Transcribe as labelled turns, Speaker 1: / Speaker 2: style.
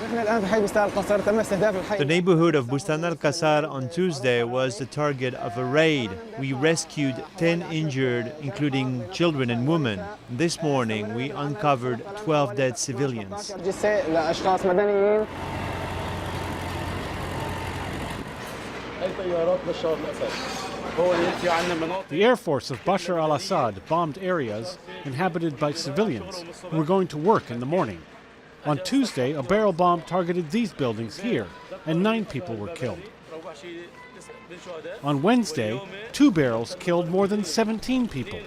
Speaker 1: The neighborhood of Bustan al-Qasar on Tuesday was the target of a raid. We rescued 10 injured, including children and women. This morning, we uncovered 12 dead civilians.
Speaker 2: The Air Force of Bashar al-Assad bombed areas inhabited by civilians who were going to work in the morning. On Tuesday, a barrel bomb targeted these buildings here, and 9 people were killed. On Wednesday, 2 barrels killed more than 17 people.